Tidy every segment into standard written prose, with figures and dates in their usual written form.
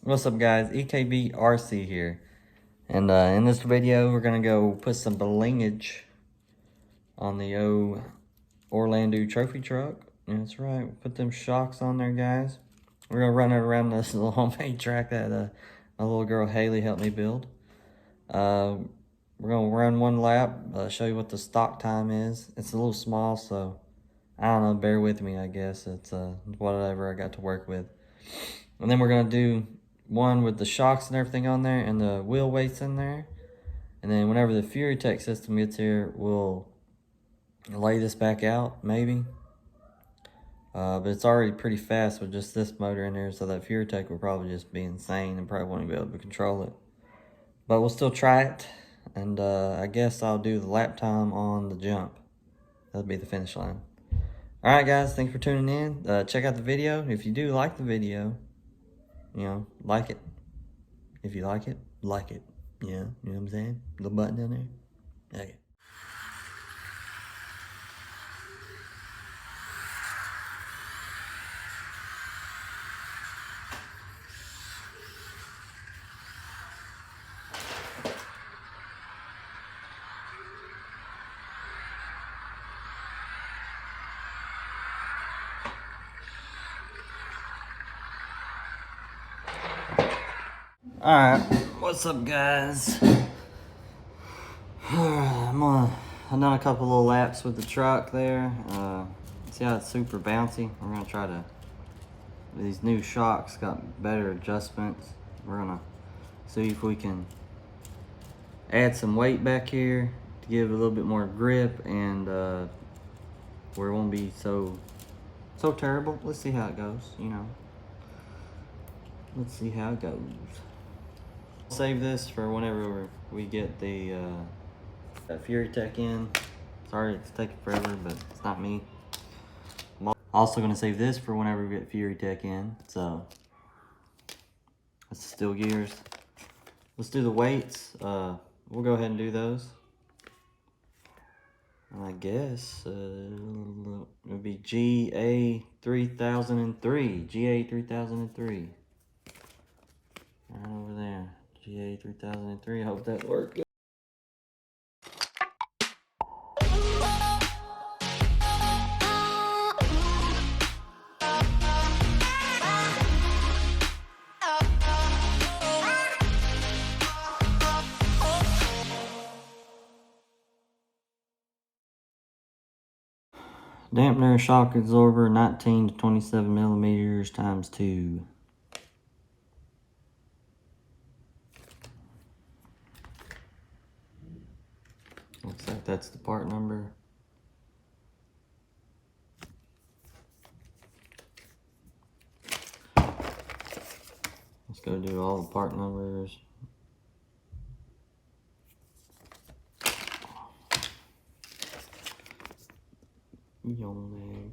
What's up guys, EKBRC here. And in this video we're gonna go put some blingage on the old Orlandoo trophy truck. That's right, we'll put them shocks on there guys. We're gonna run it around this little homemade track that my little girl Haley helped me build. We're gonna run one lap, show you what the stock time is. It's a little small, so I don't know, bear with me I guess. It's whatever I got to work with. And then we're gonna do one with the shocks and everything on there and the wheel weights in there. And then whenever the Fury Tech system gets here, we'll lay this back out, maybe. But it's already pretty fast with just this motor in there, so that Fury Tech will probably just be insane and probably won't be able to control it. But we'll still try it, and I guess I'll do the lap time on the jump. That'll be the finish line. Alright guys, thanks for tuning in. Check out the video. If you do like the video, you know, like it. If you like it, like it. Yeah, you know what I'm saying? The button down there. Okay. Alright, what's up guys? I've done a couple little laps with the truck there. See how it's super bouncy? We're gonna try to, these new shocks got better adjustments. We're gonna see if we can add some weight back here to give it a little bit more grip and where it won't be so terrible. Let's see how it goes, you know. Let's see how it goes. Save this for whenever we get the that Fury Tech in. Sorry it's taking forever, but it's not me. I'm also gonna save this for whenever we get Fury Tech in. So let's still gears. Let's do the weights. We'll go ahead and do those. And I guess it'll be GA 3003. GA 3003. Right over there. GA 3003. I hope that worked good. Dampener shock absorber 19 to 27 millimeters times 2. Looks like that's the part number. Let's go do all the part numbers. Yonex.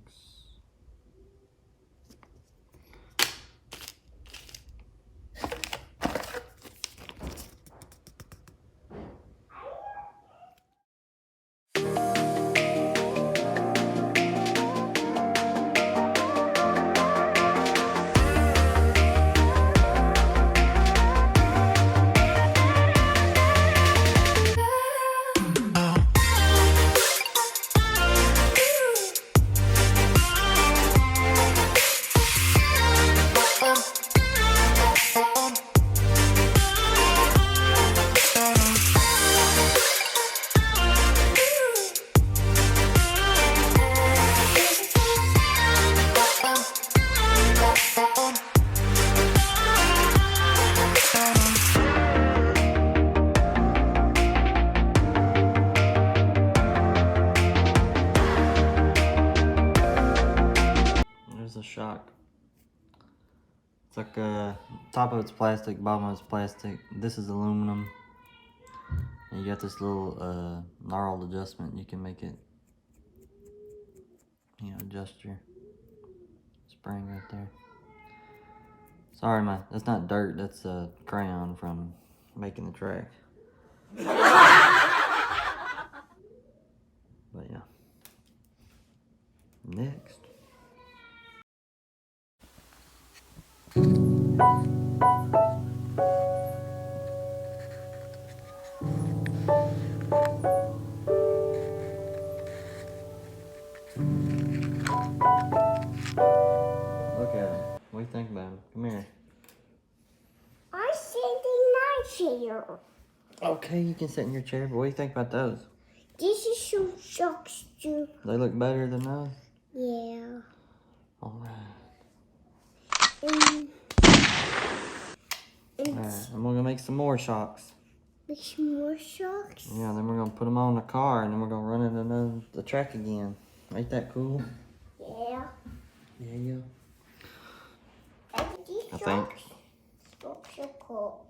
A shock. It's like top of it's plastic, bottom of it's plastic. This is aluminum. And you got this little gnarled adjustment. You can make it, you know, adjust your spring right there. Sorry, that's not dirt. That's crayon from making the track. But yeah. Next. chair. Okay, you can sit in your chair, but what do you think about those? This is some socks too. They look better than those? Yeah. Alright. And Alright, and we're gonna make some more socks. make some more socks. Yeah, then we're gonna put them on the car and then we're gonna run it on the track again. Ain't that cool? Yeah. Yeah. And these I socks think. look so cool.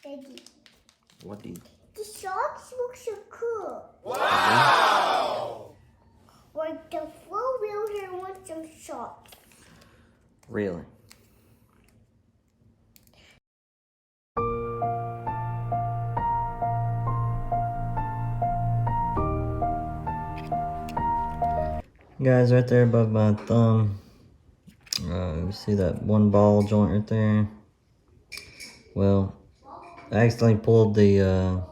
Daddy, What do you? the socks look so cool. Wow! Like the 4-wheeler wants some socks. Really? Guys, right there above my thumb, you see that one ball joint right there? Well, I accidentally pulled the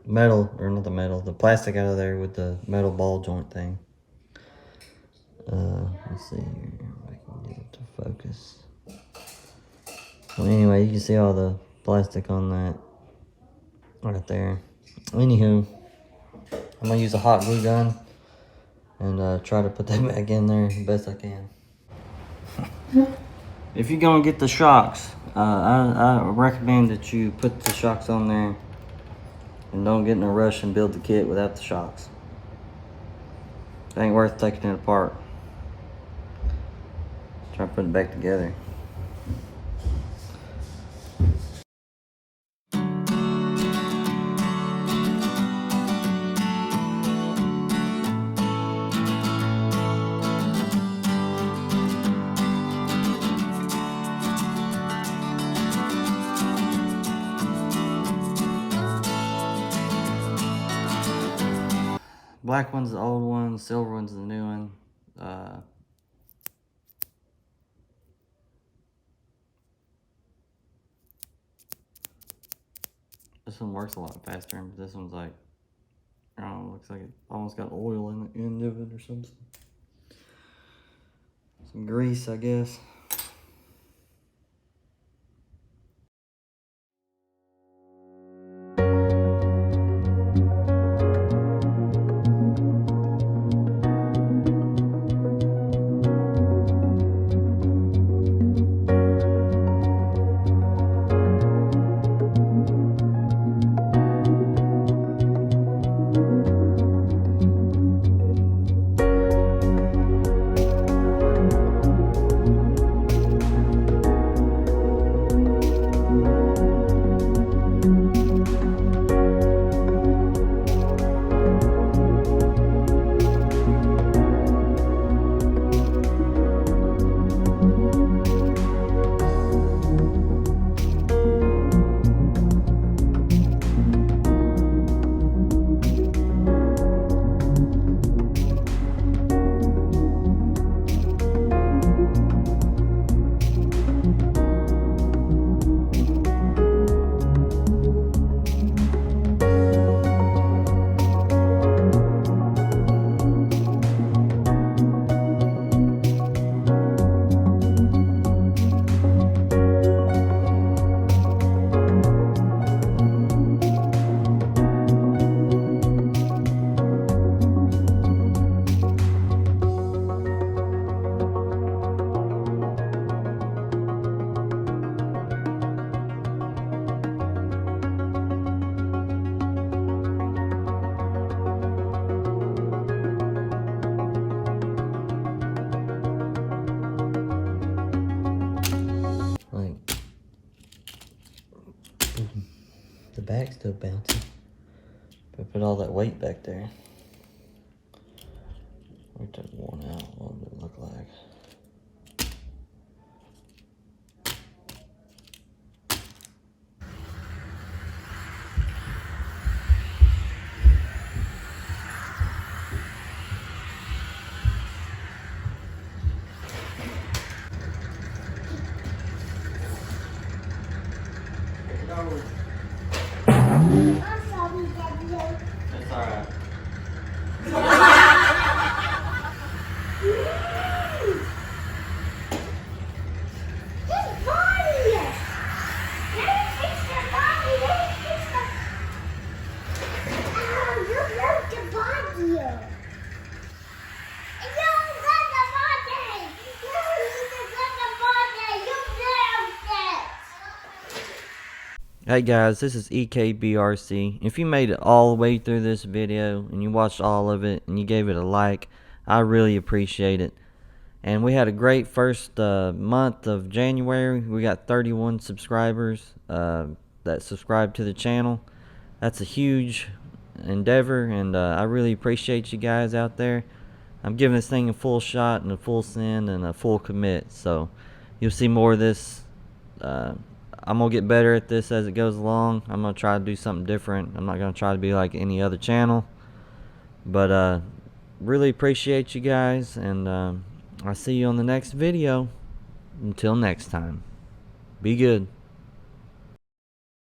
metal, or not the metal, the plastic out of there with the metal ball joint thing. Let's see here, if I can get it to focus. Well, anyway, you can see all the plastic on that right there. Anywho, I'm gonna use a hot glue gun and try to put that back in there the best I can. If you're gonna get the shocks, I recommend that you put the shocks on there and don't get in a rush and build the kit without the shocks. It ain't worth taking it apart. Try to put it back together. Black one's the old one, silver one's the new one. This one works a lot faster, but this one's like, I don't know, looks like it almost got oil in the end of it or something. Some grease, I guess. The back's still bouncing. But put all that weight back there. Wait that worn out. What would it look like? I'm sorry, Daddy. That's alright. Hey guys, this is EKBRC. If you made it all the way through this video and you watched all of it and you gave it a like, I really appreciate it. And we had a great first month of January. We got 31 subscribers that subscribed to the channel. That's a huge endeavor, and I really appreciate you guys out there. I'm giving this thing a full shot and a full send and a full commit, so you'll see more of this. I'm gonna get better at this as it goes along. I'm gonna try to do something different. I'm not gonna try to be like any other channel, but really appreciate you guys, and I'll see you on the next video. Until next time, be good.